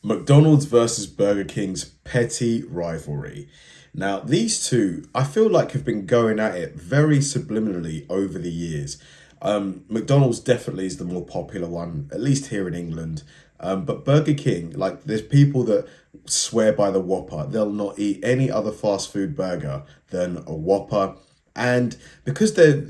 McDonald's versus Burger King's petty rivalry. Now, these two, I feel like, have been going at it very subliminally over the years. McDonald's definitely is the more popular one, at least here in England. But Burger King, like, there's people that swear by the Whopper. They'll not eat any other fast food burger than a Whopper. And because they're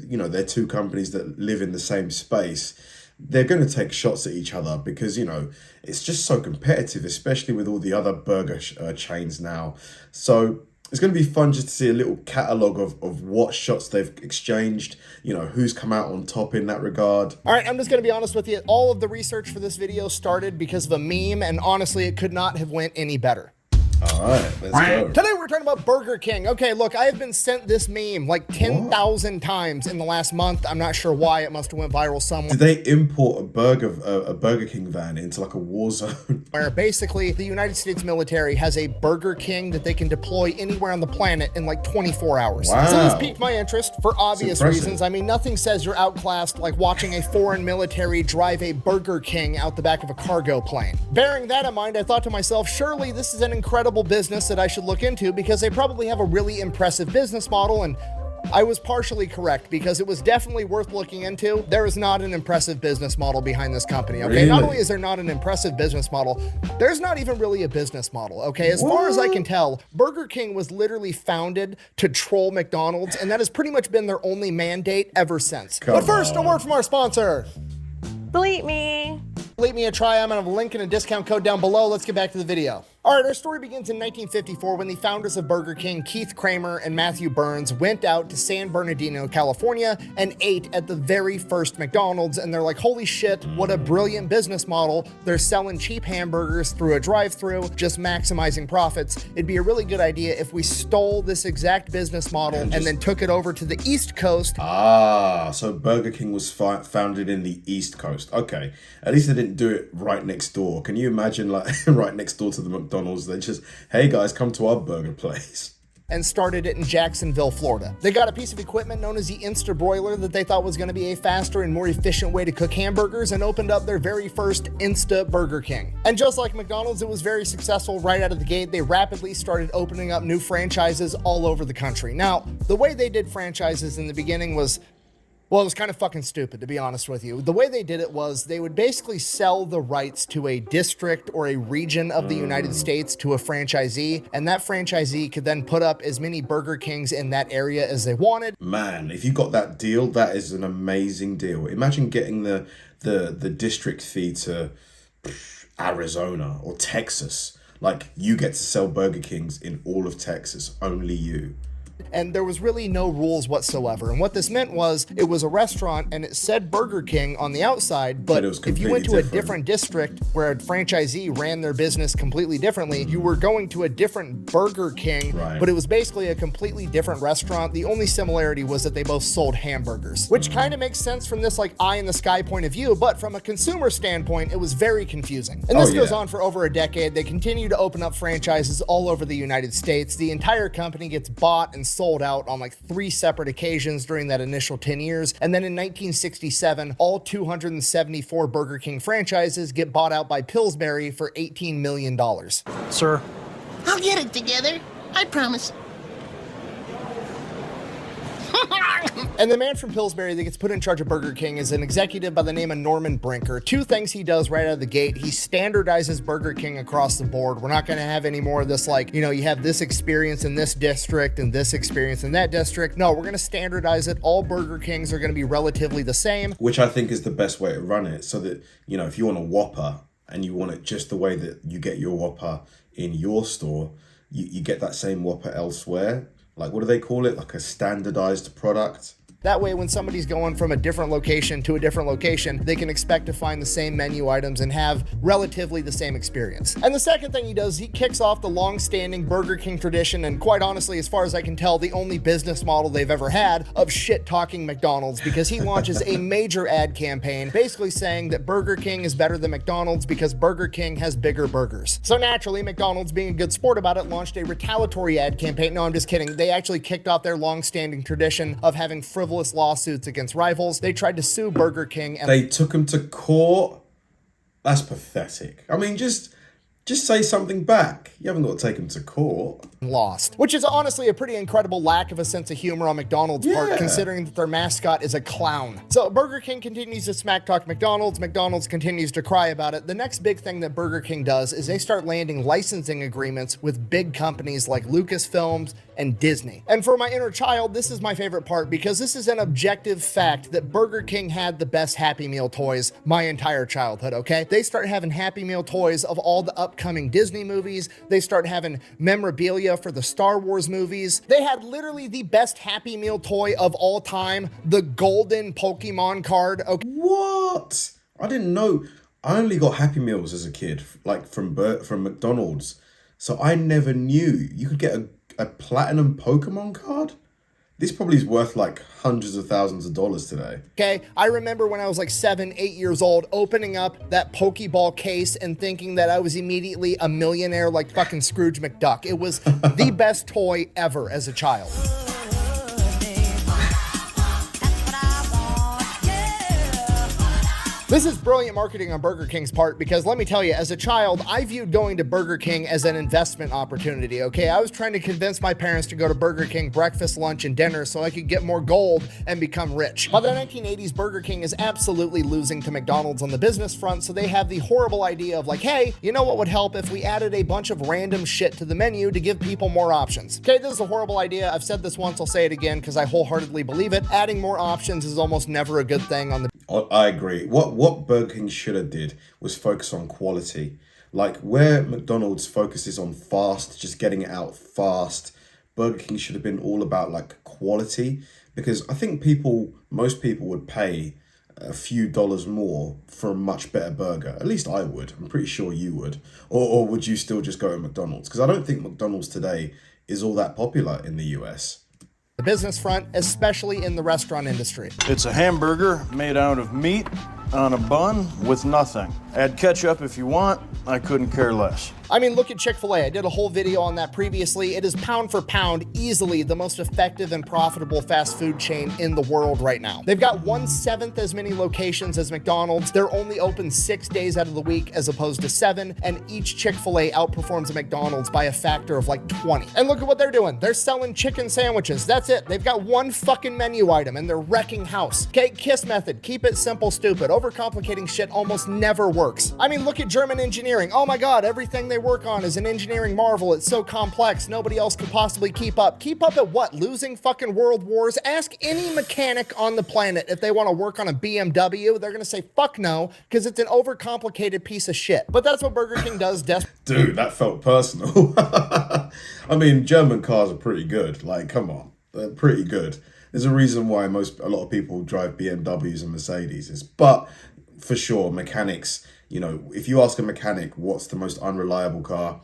two companies that live in the same space, they're going to take shots at each other because, it's just so competitive, especially with all the other burger chains now. So it's going to be fun just to see a little catalogue of what shots they've exchanged, who's come out on top in that regard. All right, I'm just going to be honest with you. All of the research for this video started because of a meme, and honestly, it could not have went any better. All right, let's go. Today we're talking about Burger King. Okay, look, I have been sent this meme like 10,000 times in the last month. I'm not sure why. It must have went viral somewhere. Did they import a Burger King van into like a war zone? Where basically the United States military has a Burger King that they can deploy anywhere on the planet in like 24 hours. Wow. So this piqued my interest for obvious reasons. I mean, nothing says you're outclassed like watching a foreign military drive a Burger King out the back of a cargo plane. Bearing that in mind, I thought to myself, surely this is an incredible business that I should look into because they probably have a really impressive business model, and I was partially correct because it was definitely worth looking into. There is not an impressive business model behind this company, okay? Really? Not only is there not an impressive business model, there's not even really a business model, okay? As far as I can tell, Burger King was literally founded to troll McDonald's, and that has pretty much been their only mandate ever since. But first, a word from our sponsor. Bleep me. Leave me a try. I'm going to have a link and a discount code down below. Let's get back to the video. All right, our story begins in 1954 when the founders of Burger King, Keith Kramer and Matthew Burns, went out to San Bernardino, California, and ate at the very first McDonald's. And they're like, holy shit, what a brilliant business model. They're selling cheap hamburgers through a drive-thru, just maximizing profits. It'd be a really good idea if we stole this exact business model and then took it over to the East Coast. Ah, so Burger King was founded in the East Coast. Okay, at least they didn't do it right next door. Can you imagine, like, right next door to the McDonald's? They just, hey guys, come to our burger place. And started it in Jacksonville, Florida. They got a piece of equipment known as the Insta Broiler that they thought was going to be a faster and more efficient way to cook hamburgers, and opened up their very first Insta Burger King. And just like McDonald's, it was very successful right out of the gate. They rapidly started opening up new franchises all over the country. Now, the way they did franchises in the beginning was, well, it was kind of fucking stupid, to be honest with you. The way they did it was they would basically sell the rights to a district or a region of the United States to a franchisee, and that franchisee could then put up as many Burger Kings in that area as they wanted. Man, if you got that deal, that is an amazing deal. Imagine getting the district fee to Arizona or Texas. Like, you get to sell Burger Kings in all of Texas, only you. And there was really no rules whatsoever. And what this meant was it was a restaurant and it said Burger King on the outside, but if you went to a different district where a franchisee ran their business completely differently, you were going to a different Burger King, but it was basically a completely different restaurant. The only similarity was that they both sold hamburgers, which kind of makes sense from this like eye in the sky point of view, but from a consumer standpoint, it was very confusing. And this goes on for over a decade. They continue to open up franchises all over the United States. The entire company gets bought and sold out on like 3 separate occasions during that initial 10 years. And then in 1967, all 274 Burger King franchises get bought out by Pillsbury for $18 million. Sir? I'll get it together. I promise. And the man from Pillsbury that gets put in charge of Burger King is an executive by the name of Norman Brinker. 2 things he does right out of the gate. He standardizes Burger King across the board. We're not going to have any more of this, like, you have this experience in this district and this experience in that district. No, we're going to standardize it. All Burger Kings are going to be relatively the same. Which I think is the best way to run it, so that, if you want a Whopper and you want it just the way that you get your Whopper in your store, you get that same Whopper elsewhere. Like, what do they call it? Like a standardized product? That way, when somebody's going from a different location to a different location, they can expect to find the same menu items and have relatively the same experience. And the second thing he does, he kicks off the long-standing Burger King tradition, and quite honestly, as far as I can tell, the only business model they've ever had of shit-talking McDonald's, because he launches a major ad campaign basically saying that Burger King is better than McDonald's because Burger King has bigger burgers. So naturally, McDonald's, being a good sport about it, launched a retaliatory ad campaign. No, I'm just kidding. They actually kicked off their long-standing tradition of having frivolous lawsuits against rivals. They tried to sue Burger King, and they took him to court. That's pathetic. I mean, just Just say something back. You haven't got to take them to court. Lost, which is honestly a pretty incredible lack of a sense of humor on McDonald's part, considering that their mascot is a clown. So Burger King continues to smack talk McDonald's. McDonald's continues to cry about it. The next big thing that Burger King does is they start landing licensing agreements with big companies like Lucasfilms and Disney. And for my inner child, this is my favorite part because this is an objective fact that Burger King had the best Happy Meal toys my entire childhood, okay? They start having Happy Meal toys of all the upcoming Disney movies. They start having memorabilia for the Star Wars movies. They had literally the best Happy Meal toy of all time, the golden Pokemon card. Okay. What? I didn't know. I only got Happy Meals as a kid, like from McDonald's. So I never knew you could get a platinum Pokemon card. This probably is worth like hundreds of thousands of dollars today. Okay, I remember when I was like 7, 8 years old, opening up that Pokeball case and thinking that I was immediately a millionaire like fucking Scrooge McDuck. It was the best toy ever as a child. This is brilliant marketing on Burger King's part because let me tell you, as a child, I viewed going to Burger King as an investment opportunity, okay? I was trying to convince my parents to go to Burger King breakfast, lunch, and dinner so I could get more gold and become rich. By the 1980s, Burger King is absolutely losing to McDonald's on the business front, so they have the horrible idea of like, hey, you know what would help if we added a bunch of random shit to the menu to give people more options? Okay, this is a horrible idea. I've said this once, I'll say it again because I wholeheartedly believe it. Adding more options is almost never a good thing on the... I agree. What Burger King should have did was focus on quality. Like where McDonald's focuses on fast, just getting it out fast, Burger King should have been all about like quality, because I think most people would pay a few dollars more for a much better burger. At least I would. I'm pretty sure you would. Or would you still just go to McDonald's? Because I don't think McDonald's today is all that popular in the US. The business front, especially in the restaurant industry. It's a hamburger made out of meat on a bun with nothing. Add ketchup if you want. I couldn't care less. I mean, look at Chick-fil-A. I did a whole video on that previously. It is pound for pound easily the most effective and profitable fast food chain in the world right now. They've got 1/7 as many locations as McDonald's. They're only open 6 days out of the week as opposed to 7, and each Chick-fil-A outperforms a McDonald's by a factor of like 20. And look at what they're doing. They're selling chicken sandwiches. That's it. They've got one fucking menu item and they're wrecking house. Okay, KISS method. Keep it simple, stupid. Overcomplicating shit almost never works. I mean, look at German engineering. Oh my God, everything they work on is an engineering marvel. It's so complex, nobody else could possibly keep up. Keep up at what? Losing fucking world wars? Ask any mechanic on the planet if they want to work on a BMW. They're gonna say fuck no, because it's an overcomplicated piece of shit. But that's what Burger King does. Dude, that felt personal. I mean, German cars are pretty good. Like, come on, they're pretty good. There's a reason why a lot of people drive BMWs and Mercedes. But for sure, mechanics, you know, if you ask a mechanic what's the most unreliable car,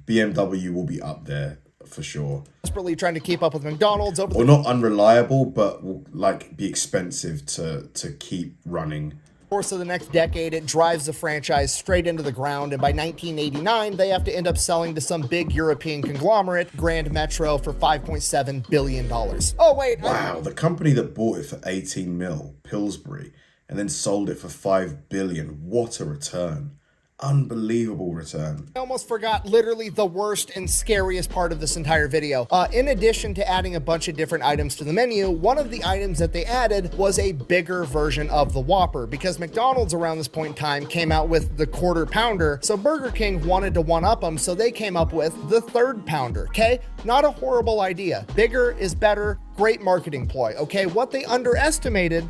BMW will be up there for sure. Desperately trying to keep up with McDonald's or not unreliable, but will like be expensive to keep running. Course of the next decade, it drives the franchise straight into the ground, and by 1989 they have to end up selling to some big European conglomerate, Grand Metro, for $5.7 billion. Oh wait, wow, the company that bought it for 18 mil, Pillsbury, and then sold it for $5 billion. What a return. Unbelievable return. I almost forgot literally the worst and scariest part of this entire video. In addition to adding a bunch of different items to the menu, one of the items that they added was a bigger version of the Whopper, because McDonald's around this point in time came out with the Quarter Pounder, so Burger King wanted to one-up them, so they came up with the Third Pounder, okay? Not a horrible idea. Bigger is better, great marketing ploy, okay? What they underestimated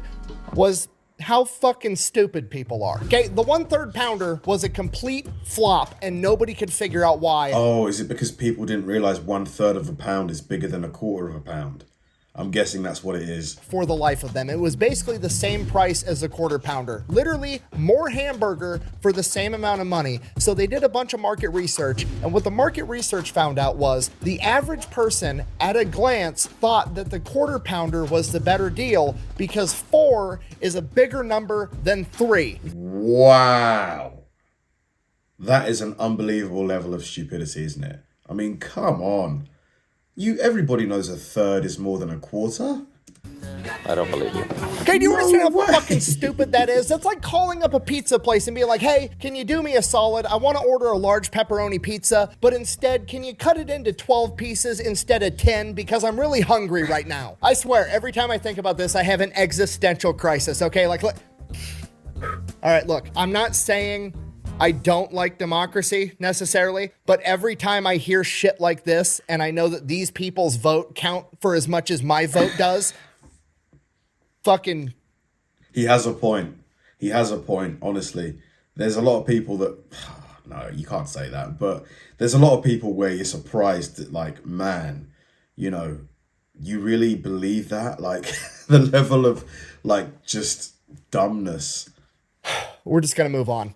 was how fucking stupid people are. Okay, the 1/3 pounder was a complete flop and nobody could figure out why. Oh, is it because people didn't realize 1/3 of a pound is bigger than 1/4 of a pound? I'm guessing that's what it is. For the life of them, it was basically the same price as a Quarter Pounder. Literally more hamburger for the same amount of money. So they did a bunch of market research, and what the market research found out was the average person at a glance thought that the Quarter Pounder was the better deal because 4 is a bigger number than 3. Wow. That is an unbelievable level of stupidity, isn't it? I mean, come on. Everybody knows 1/3 is more than 1/4. I don't believe you. Okay, do you understand how fucking stupid that is? That's like calling up a pizza place and being like, hey, can you do me a solid? I want to order a large pepperoni pizza, but instead, can you cut it into 12 pieces instead of 10 because I'm really hungry right now? I swear, every time I think about this, I have an existential crisis, okay? Like, look. All right, look, I'm not saying I don't like democracy necessarily, but every time I hear shit like this and I know that these people's vote count for as much as my vote does, fucking... He has a point. He has a point, honestly. There's a lot of people that... No, you can't say that. But there's a lot of people where you're surprised that, like, man, you know, you really believe that? Like, the level of, like, just dumbness. We're just going to move on.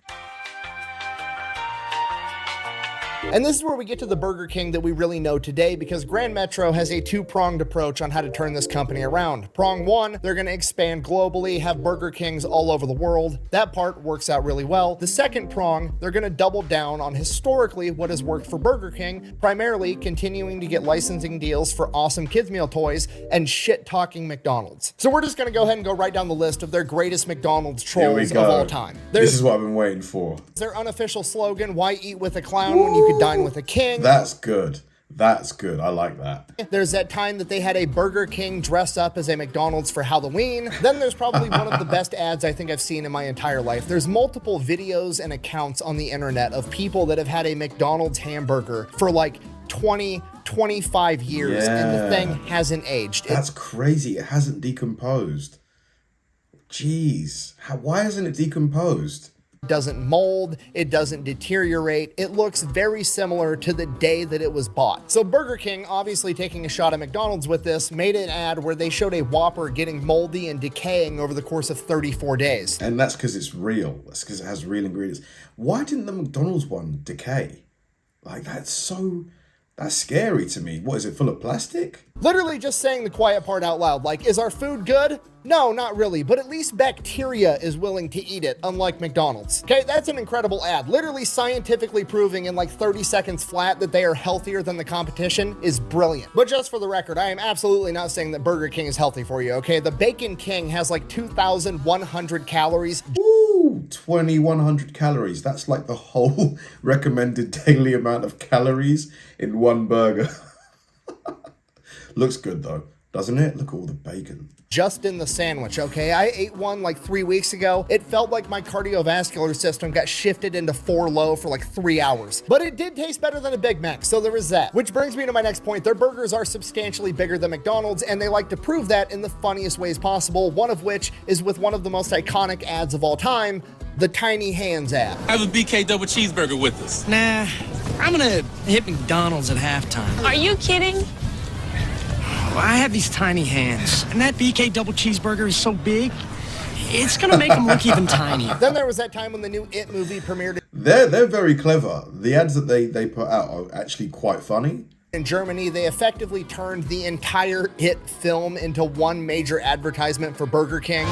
And this is where we get to the Burger King that we really know today, because Grand Metro has a two-pronged approach on how to turn this company around. Prong one, they're going to expand globally, have Burger Kings all over the world. That part works out really well. The second prong, they're going to double down on historically what has worked for Burger King, primarily continuing to get licensing deals for awesome kids meal toys and shit-talking McDonald's. So we're just going to go ahead and go right down the list of their greatest McDonald's trolls of all time. This is what I've been waiting for. Their unofficial slogan, why eat with a clown when you could dine with a king? That's good. That's good. I like that. There's that time that they had a Burger King dress up as a McDonald's for Halloween. Then there's probably one of the best ads I think I've seen in my entire life. There's multiple videos and accounts on the internet of people that have had a McDonald's hamburger for like 20, 25 years, and the thing hasn't aged. That's crazy. It hasn't decomposed. Jeez. Why hasn't it decomposed? It doesn't mold, it doesn't deteriorate, it looks very similar to the day that it was bought. So Burger King, obviously taking a shot at McDonald's with this, made an ad where they showed a Whopper getting moldy and decaying over the course of 34 days. And that's because it's real. That's because it has real ingredients. Why didn't the McDonald's one decay? Like, that's scary to me. What, is it full of plastic? Literally just saying the quiet part out loud, like, is our food good? No, not really, but at least bacteria is willing to eat it, unlike McDonald's. Okay, that's an incredible ad. Literally scientifically proving in like 30 seconds flat that they are healthier than the competition is brilliant. But just for the record, I am absolutely not saying that Burger King is healthy for you, okay? The Bacon King has like 2,100 calories. Ooh, 2,100 calories. That's like the whole recommended daily amount of calories in one burger. Looks good though, doesn't it? Look at all the bacon. Just in the sandwich, okay? I ate one like 3 weeks ago. It felt like my cardiovascular system got shifted into 4 low for like 3 hours. But it did taste better than a Big Mac, so there was that. Which brings me to my next point. Their burgers are substantially bigger than McDonald's, and they like to prove that in the funniest ways possible, one of which is with one of the most iconic ads of all time, the Tiny Hands ad. Have a BK double cheeseburger with us. Nah, I'm gonna hit McDonald's at halftime. Are you kidding? I have these tiny hands, and that BK double cheeseburger is so big, it's gonna make them look even tinier. Then there was that time when the new It movie premiered. They're very clever. The ads that they put out are actually quite funny. In Germany, they effectively turned the entire It film into one major advertisement for Burger King.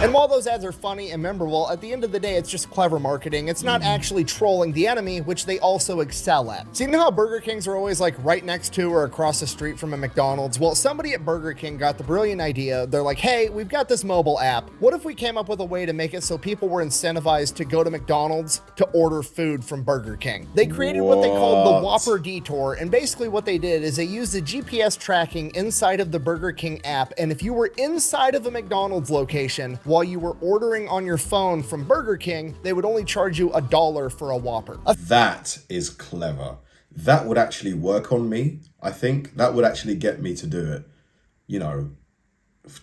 And while those ads are funny and memorable, at the end of the day, it's just clever marketing. It's not actually trolling the enemy, which they also excel at. So you know how Burger Kings are always like right next to or across the street from a McDonald's? Well, somebody at Burger King got the brilliant idea. They're like, hey, we've got this mobile app. What if we came up with a way to make it so people were incentivized to go to McDonald's to order food from Burger King? They created what they called the Whopper Detour, and basically what they did is they used the GPS tracking inside of the Burger King app, and if you were inside of a McDonald's location while you were ordering on your phone from Burger King, they would only charge you $1 for a Whopper. That is clever. That would actually work on me. I think that would actually get me to do it. You know,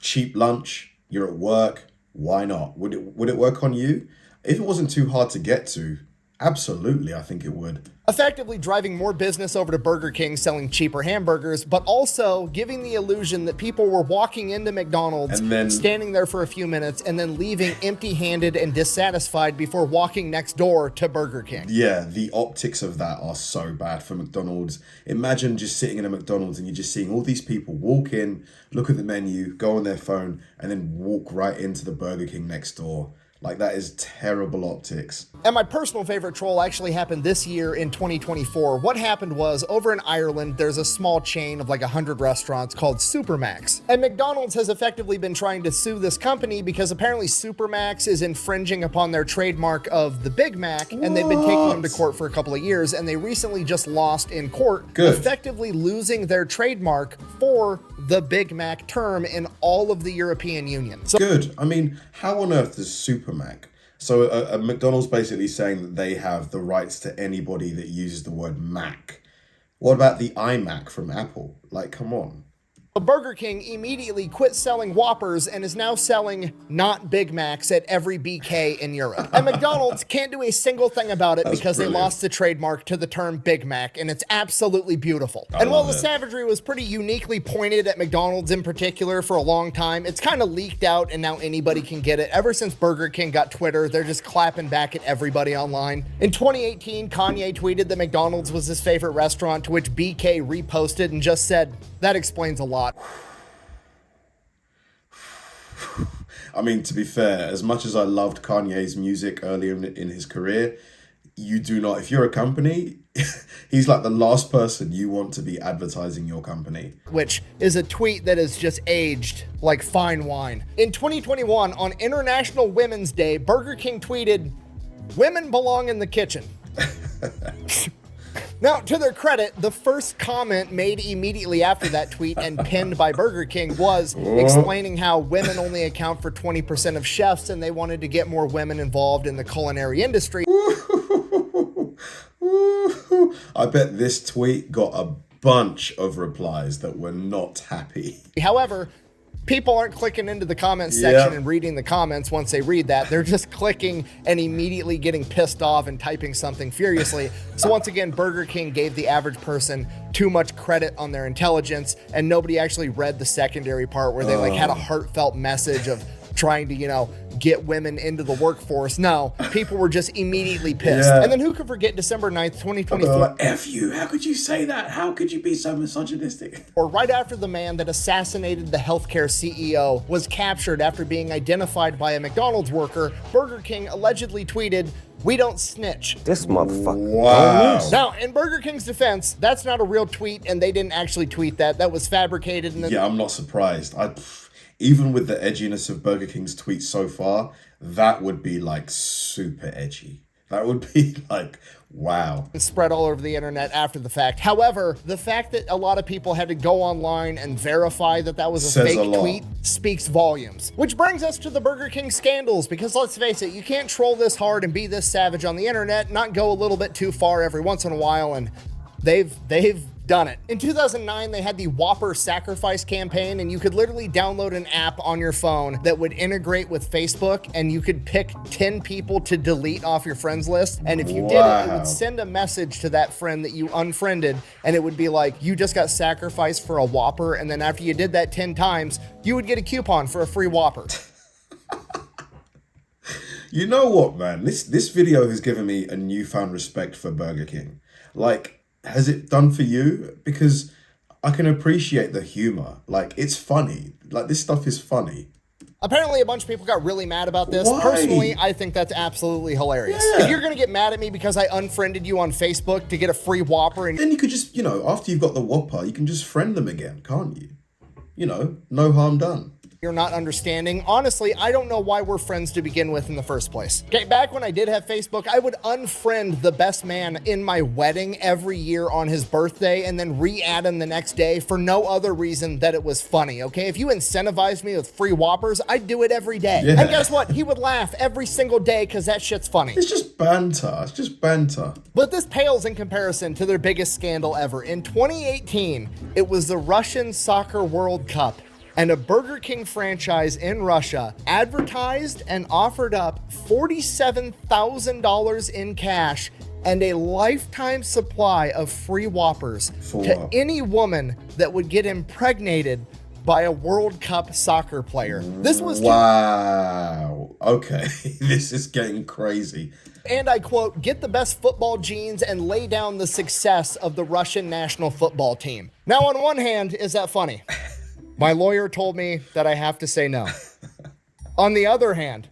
cheap lunch, you're at work, why not? Would it work on you? If it wasn't too hard to get to, absolutely, I think it would. Effectively driving more business over to Burger King selling cheaper hamburgers, but also giving the illusion that people were walking into McDonald's, and then standing there for a few minutes, and then leaving empty-handed and dissatisfied before walking next door to Burger King. Yeah, the optics of that are so bad for McDonald's. Imagine just sitting in a McDonald's and you're just seeing all these people walk in, look at the menu, go on their phone, and then walk right into the Burger King next door. Like, that is terrible optics. And my personal favorite troll actually happened this year in 2024. What happened was, over in Ireland, there's a small chain of like 100 restaurants called Supermacs. And McDonald's has effectively been trying to sue this company because apparently Supermacs is infringing upon their trademark of the Big Mac, and they've been taking them to court for a couple of years, and they recently just lost in court, effectively losing their trademark for the Big Mac term in all of the European Union. So good. I mean, how on earth does Supermac? So a McDonald's basically saying that they have the rights to anybody that uses the word Mac. What about the iMac from Apple? Like, come on. Burger King immediately quit selling Whoppers and is now selling not Big Macs at every BK in Europe. And McDonald's can't do a single thing about it because they lost the trademark to the term Big Mac, and it's absolutely beautiful. And while the savagery was pretty uniquely pointed at McDonald's in particular for a long time, it's kind of leaked out and now anybody can get it. Ever since Burger King got Twitter, they're just clapping back at everybody online. In 2018, Kanye tweeted that McDonald's was his favorite restaurant, to which BK reposted and just said, "That explains a lot." I mean, to be fair, as much as I loved Kanye's music earlier in his career, you do not, if you're a company, he's like the last person you want to be advertising your company. Which is a tweet that is just aged like fine wine. In 2021, on International Women's Day, Burger King tweeted, "Women belong in the kitchen." Now, to their credit, the first comment made immediately after that tweet and pinned by Burger King was explaining how women only account for 20% of chefs and they wanted to get more women involved in the culinary industry. I bet this tweet got a bunch of replies that were not happy. However, people aren't clicking into the comments section and reading the comments once they read that. They're just clicking and immediately getting pissed off and typing something furiously. So once again, Burger King gave the average person too much credit on their intelligence, and nobody actually read the secondary part where they like had a heartfelt message of trying to, you know, get women into the workforce. No, people were just immediately pissed. And then who could forget December 9th, 2024? Like, F you, how could you say that? How could you be so misogynistic? Or right after the man that assassinated the healthcare CEO was captured after being identified by a McDonald's worker, Burger King allegedly tweeted, "We don't snitch." This motherfucker. Wow. Now, in Burger King's defense, that's not a real tweet, and they didn't actually tweet that. That was fabricated. Yeah, I'm not surprised. Even with the edginess of Burger King's tweets so far, that would be like super edgy. That would be like, wow. Spread all over the internet after the fact. However, the fact that a lot of people had to go online and verify that that was a fake tweet speaks volumes. Which brings us to the Burger King scandals, because let's face it, you can't troll this hard and be this savage on the internet, not go a little bit too far every once in a while, and they've done it. In 2009, they had the Whopper sacrifice campaign, and you could literally download an app on your phone that would integrate with Facebook, and you could pick 10 people to delete off your friends list. And if you did it, it would send a message to that friend that you unfriended, and it would be like, you just got sacrificed for a Whopper, and then after you did that 10 times, you would get a coupon for a free Whopper. You know what, man? This video has given me a newfound respect for Burger King. Like, has it done for you? Because I can appreciate the humor. Like, it's funny. Like, this stuff is funny. Apparently, a bunch of people got really mad about this. Why? Personally, I think that's absolutely hilarious. If you're going to get mad at me because I unfriended you on Facebook to get a free Whopper, and then you could just, you know, after you've got the Whopper, you can just friend them again, can't you? You know, no harm done. You're not understanding. Honestly, I don't know why we're friends to begin with in the first place. Okay, back when I did have Facebook, I would unfriend the best man in my wedding every year on his birthday and then re-add him the next day for no other reason that it was funny, okay? If you incentivized me with free Whoppers, I'd do it every day. Yeah. And guess what? He would laugh every single day because that shit's funny. It's just banter. It's just banter. But this pales in comparison to their biggest scandal ever. In 2018, it was the Russian Soccer World Cup. And a Burger King franchise in Russia advertised and offered up $47,000 in cash and a lifetime supply of free Whoppers to any woman that would get impregnated by a World Cup soccer player. This was wow. Okay, this is getting crazy. And I quote, "Get the best football genes and lay down the success of the Russian national football team." Now, on one hand, is that funny? My lawyer told me that I have to say no. On the other hand,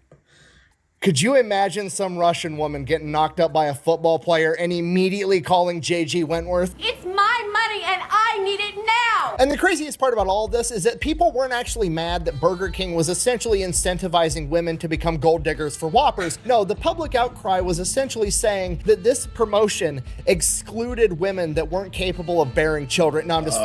Could you imagine some Russian woman getting knocked up by a football player and immediately calling J.G. Wentworth? It's my money and I need it now! And the craziest part about all of this is that people weren't actually mad that Burger King was essentially incentivizing women to become gold diggers for Whoppers. No, the public outcry was essentially saying that this promotion excluded women that weren't capable of bearing children. No, I'm just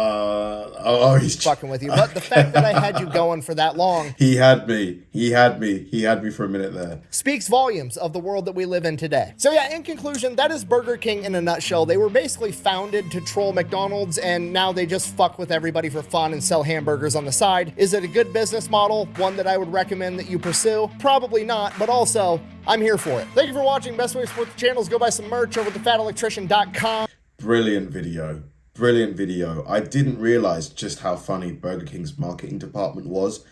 he's fucking with you. But the fact that I had you going for that long. He had me for a minute there. Speaks volumes of the world that we live in today. So yeah, in conclusion, that is Burger King in a nutshell. They were basically founded to troll McDonald's, and now they just fuck with everybody for fun and sell hamburgers on the side. Is it a good business model? One that I would recommend that you pursue? Probably not, but also, I'm here for it. Thank you for watching. Best way to support the channel is go buy some merch over at thefatelectrician.com. Brilliant video. Brilliant video. I didn't realize just how funny Burger King's marketing department was.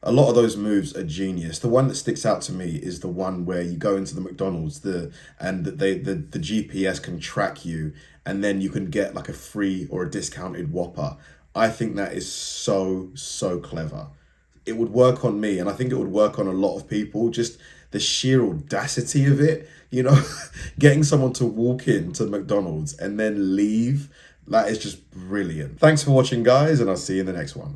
A lot of those moves are genius. The one that sticks out to me is the one where you go into the McDonald's the GPS can track you, and then you can get like a free or a discounted Whopper. I think that is so clever. It would work on me, and I think it would work on a lot of people. Just the sheer audacity of it, you know, getting someone to walk into McDonald's and then leave. That is just brilliant. Thanks for watching, guys, and I'll see you in the next one.